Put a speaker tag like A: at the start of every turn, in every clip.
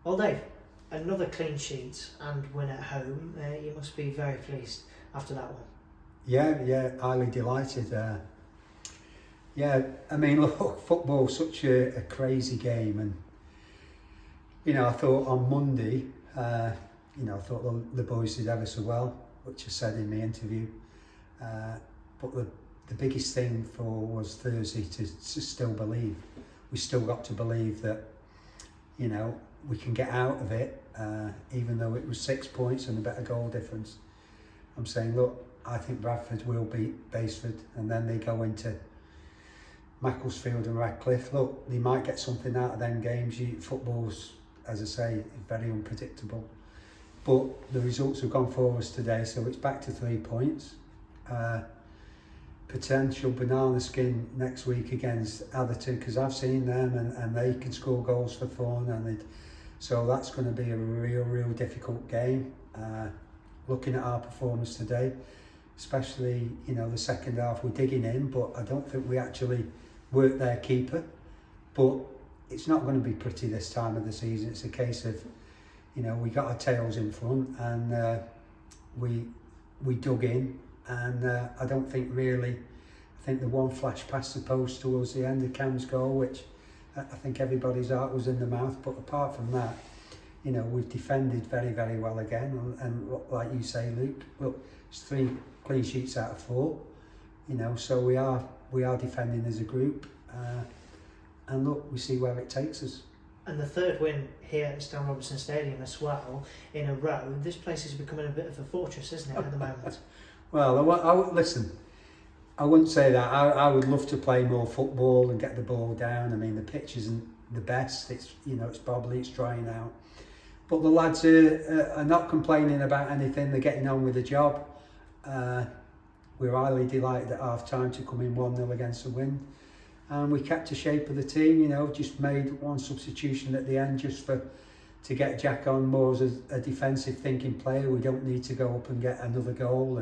A: Well, Dave, another clean sheet and win at home. You must be very pleased after that one.
B: Yeah, highly delighted. Yeah, I mean, look, football's such a crazy game, and I thought on Monday, I thought the boys did ever so well, which I said in the interview. But the biggest thing was Thursday to still believe. We still got to believe that, we can get out of it, even though it was 6 points and a better goal difference. I'm saying, look, I think Bradford will beat Basford, and then they go into Macclesfield and Radcliffe. Look, they might get something out of them games. Football's, as I say, very unpredictable. But the results have gone for us today, so it's back to 3 points. Potential banana skin next week against Atherton, because I've seen them and they can score goals for fun, so that's going to be a real difficult game. Looking at our performance today, especially the second half, we're digging in, but I don't think we actually worked their keeper. But it's not going to be pretty this time of the season. It's a case of we got our tails in front, and we dug in, and I don't think really. I think the one flash past the post towards the end of Cam's goal, which I think everybody's heart was in the mouth. But apart from that, we've defended very well again, and like you say, Luke, look, it's 3 clean sheets out of 4. So we are defending as a group, and look, we see where it takes us.
A: And the third win here at Stan Robertson Stadium as well in a row. This place is becoming a bit of a fortress, isn't it, at the moment?
B: Well, listen, I wouldn't say that. I would love to play more football and get the ball down. I mean, the pitch isn't the best. It's it's bobbly, it's drying out. But the lads are not complaining about anything. They're getting on with the job. We're highly delighted at half time to come in 1-0 against the Wind. And we kept the shape of the team, just made one substitution at the end just to get Jack on more as a defensive thinking player. We don't need to go up and get another goal,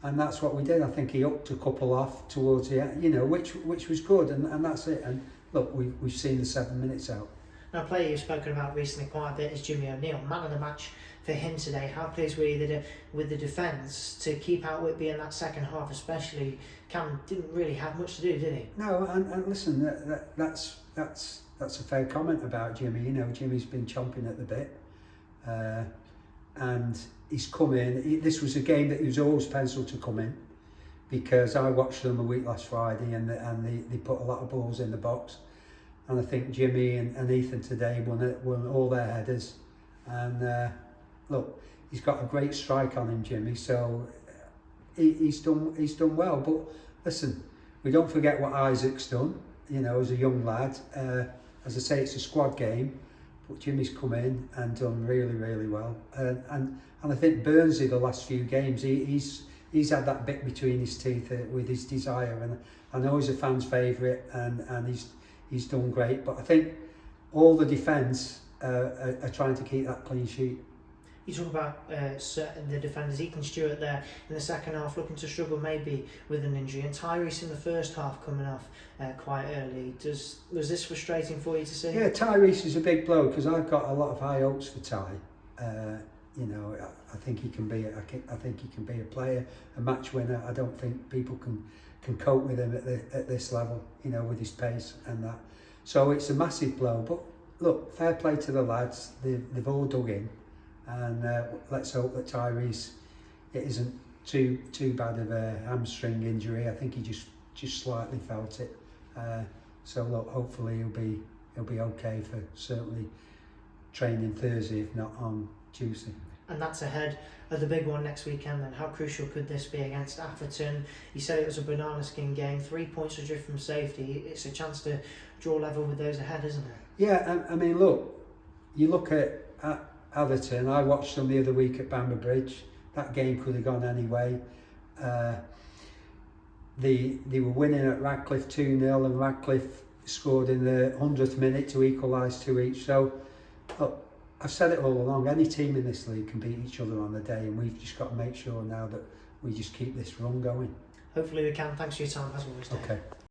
B: and that's what we did. I think he upped a couple off towards the end, which was good, and that's it. And look, we've seen the 7 minutes out.
A: Now, a player you've spoken about recently quite a bit is Jimmy O'Neill, man of the match for him today. How pleased were you with the defence to keep out Whitby in that second half, especially? Cam didn't really have much to do, did he?
B: No, and listen, that's a fair comment about Jimmy. Jimmy's been chomping at the bit, and he's come in. This was a game that he was always penciled to come in, because I watched them a week last Friday, and they put a lot of balls in the box. And I think Jimmy and Ethan today won all their headers. And look, he's got a great strike on him, Jimmy. So he's done well. But listen, we don't forget what Isaac's done. As a young lad. As I say, it's a squad game, but Jimmy's come in and done really well. And I think Burnsy, the last few games, he's had that bit between his teeth with his desire. And I know he's a fan's favourite, and he's done great, but I think all the defence are trying to keep that clean sheet.
A: You talk about the defenders, Ethan Stewart there in the second half looking to struggle maybe with an injury, and Tyrese in the first half coming off quite early. Was this frustrating for you to see?
B: Yeah, Tyrese is a big blow, because I've got a lot of high hopes for Ty. I think he can be. I think he can be a player, a match winner. I don't think people can cope with him at this level, with his pace and that. So it's a massive blow. But look, fair play to the lads. They've all dug in, and let's hope that Tyrese, it isn't too bad of a hamstring injury. I think he just slightly felt it. So look, hopefully he'll be okay for certainly training Thursday, if not on Tuesday.
A: And that's ahead of the big one next weekend then. How crucial could this be against Atherton? You said it was a banana skin game, 3 points adrift from safety. It's a chance to draw level with those ahead, isn't it? Yeah,
B: I mean, look, you look at Atherton. I watched them the other week at Bamber Bridge. That game could have gone anyway. They were winning at Radcliffe 2-0, and Radcliffe scored in the 100th minute to equalise 2 each. So, look, I've said it all along, any team in this league can beat each other on the day, and we've just got to make sure now that we just keep this run going.
A: Hopefully we can. Thanks for your time, as always, Dave.
B: Okay.